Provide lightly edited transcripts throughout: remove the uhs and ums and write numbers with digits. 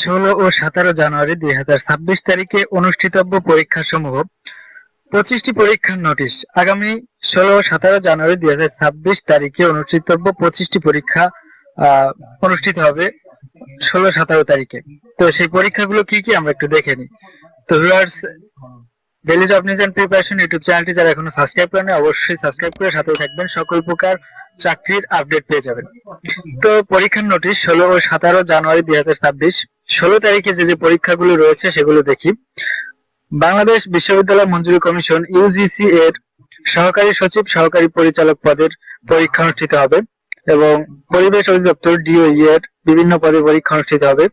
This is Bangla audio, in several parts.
16 ও 17 জানুয়ারি 2026 তারিখে অনুষ্ঠিতব্য পরীক্ষাসমূহ 25টি পরীক্ষার নোটিশ। আগামী 16 ও 17 জানুয়ারি 2026 তারিখে অনুষ্ঠিতব্য 25টি পরীক্ষা অনুষ্ঠিত হবে 16-17 তারিখে। তো সেই পরীক্ষাগুলো কি কি আমরা একটু দেখে নিই। তো viewers, daily job news and preparation YouTube চ্যানেলটি যারা এখনো সাবস্ক্রাইব করেনি অবশ্যই সাবস্ক্রাইব করে সাথে থাকবেন, সকল প্রকার চাকরির আপডেট পেয়ে যাবেন। তো পরীক্ষার নোটিশ 16 ও 17 জানুয়ারি 2026। 16 তারিখে যে পরীক্ষাগুলো রয়েছে সেগুলো দেখি। বাংলাদেশ বিশ্ববিদ্যালয় মঞ্জুরি কমিশন ইউজিসি এর সহকারী সচিব, সহকারী পরিচালক পদের পরীক্ষা অনুষ্ঠিত হবে এবং পরিবেশ অধিদপ্তর ডিওই এর বিভিন্ন পদে পরীক্ষা অনুষ্ঠিত হবে।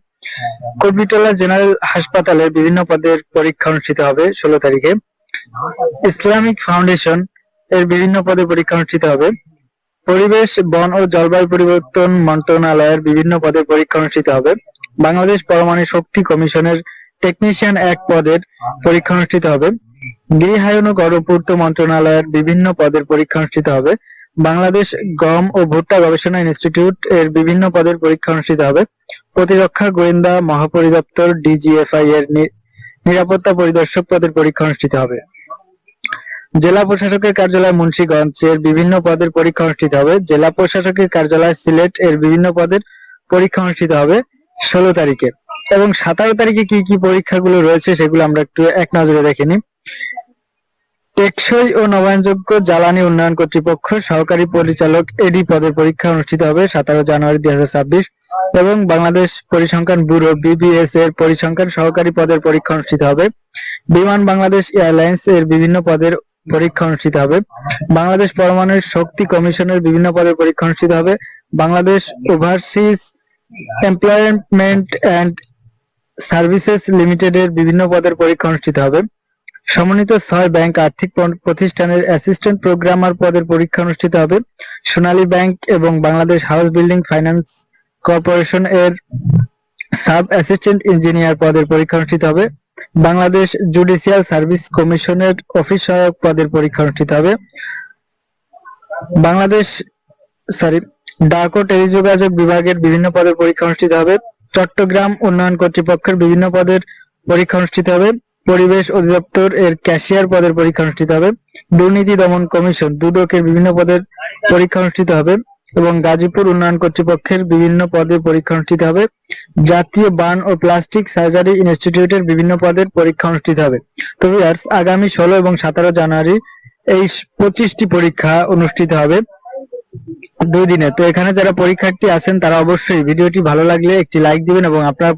কবিটলা জেনারেল হাসপাতালের বিভিন্ন পদের পরীক্ষা অনুষ্ঠিত হবে 16 তারিখে। ইসলামিক ফাউন্ডেশন এর বিভিন্ন পদে পরীক্ষা অনুষ্ঠিত হবে। পরিবেশ, বন ও জলবায়ু পরিবর্তন মন্ত্রণালয়ের বিভিন্ন পদে পরীক্ষা অনুষ্ঠিত হবে। বাংলাদেশ পরমাণু শক্তি কমিশনের টেকনিশিয়ান 1 পদের পরীক্ষা অনুষ্ঠিত হবে। গৃহায়ন ও গণপূর্ত মন্ত্রণালয়ের বিভিন্ন পদের পরীক্ষা অনুষ্ঠিত হবে। বাংলাদেশ গম ও ভুট্টা গবেষণা ইনস্টিটিউট এর বিভিন্ন পদের পরীক্ষা অনুষ্ঠিত হবে। প্রতিরক্ষা গোয়েন্দা মহাপরিদপ্তর ডিজিএফআই এর নিরাপত্তা পরিদর্শক পদের পরীক্ষা অনুষ্ঠিত হবে। জেলা প্রশাসকের কার্যালয় মুন্সিগঞ্জ এর বিভিন্ন পদের পরীক্ষা অনুষ্ঠিত হবে। জেলা প্রশাসকের কার্যালয় সিলেট এর বিভিন্ন পদের পরীক্ষা অনুষ্ঠিত হবে 16 তারিখে। এবং 17 তারিখে কি কি পরীক্ষাগুলো রয়েছে সেগুলো আমরা একটু এক নজরে দেখে নিই। টেকসই ও নবায়নযোগ্য জ্বালানি উন্নয়ন কর্তৃপক্ষ সহকারী পরিচালক এডি পদের পরীক্ষা অনুষ্ঠিত হবে 17 জানুয়ারি 2026 এবং বাংলাদেশ পরিসংখ্যান ব্যুরো বিবিএস এর পরিসংখ্যান সহকারী পদের পরীক্ষা অনুষ্ঠিত হবে। বিমান বাংলাদেশ এয়ারলাইন্স এর বিভিন্ন পদের পরীক্ষা অনুষ্ঠিত হবে। বাংলাদেশ পরমাণু শক্তি কমিশনের বিভিন্ন পদের পরীক্ষা অনুষ্ঠিত হবে। Bangladesh overseas employment and services limited এর বিভিন্ন পদের পরীক্ষা অনুষ্ঠিত হবে। সমন্বিত 6 ব্যাংক আর্থিক প্রতিষ্ঠানের অ্যাসিস্ট্যান্ট প্রোগ্রামার পদের পরীক্ষা অনুষ্ঠিত হবে। সোনালী ব্যাংক এবং Bangladesh house building finance corporation এর সাব অ্যাসিস্ট্যান্ট ইঞ্জিনিয়ার পদের পরীক্ষা অনুষ্ঠিত হবে। বাংলাদেশ জুডিশিয়াল সার্ভিস কমিশনের অফিস সহায়ক পদের পরীক্ষা অনুষ্ঠিত হবে। ডাক ও টেলিযোগাযোগ বিভাগের বিভিন্ন পদের পরীক্ষা অনুষ্ঠিত হবে। চট্টগ্রাম উন্নয়ন কর্তৃপক্ষের বিভিন্ন পদের পরীক্ষা অনুষ্ঠিত হবে। পরিবেশ অধিদপ্তর এর ক্যাশিয়ার পদের পরীক্ষা অনুষ্ঠিত হবে। দুর্নীতি দমন কমিশন দুদকের বিভিন্ন পদের পরীক্ষা অনুষ্ঠিত হবে এবং গাজীপুর উন্নয়ন কর্তৃপক্ষের বিভিন্ন পদে পরীক্ষা অনুষ্ঠিত হবে। জাতীয় বার্ন ও প্লাস্টিক সার্জারি ইনস্টিটিউটের বিভিন্ন পদের পরীক্ষা অনুষ্ঠিত হবে। তো ভিউয়ার্স, আগামী 16 এবং 17 জানুয়ারি এই 25টি পরীক্ষা অনুষ্ঠিত হবে 2 দিনে। তো এখানে যারা পরীক্ষার্থী আছেন তারা অবশ্যই ভিডিওটি ভালো লাগলে একটি লাইক দিবেন এবং আপনার